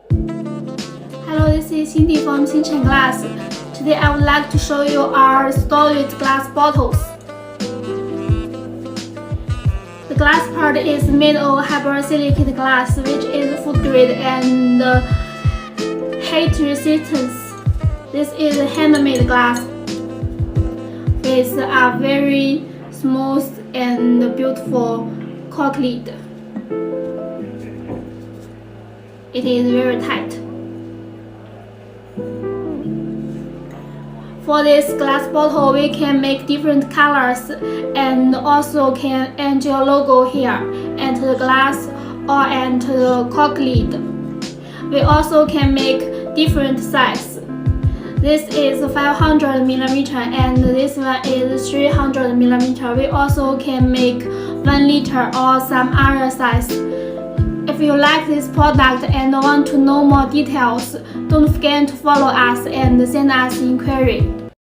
Hello, this is Cindy from Xingchen Glass. Today I would like to show you our solid glass bottles. The glass part is made of borosilicate glass, which is food grade and heat resistance. This is handmade glass with a very smooth and beautiful cork lid. It is very tight. For this glass bottle, we can make different colors and also can enter your logo here, enter the glass or enter the cork lid. We also can make different size. This is 500mm and this one is 300mm. We also can make 1 liter or some other size. If you like this product and want to know more details, don't forget to follow us and send us inquiry.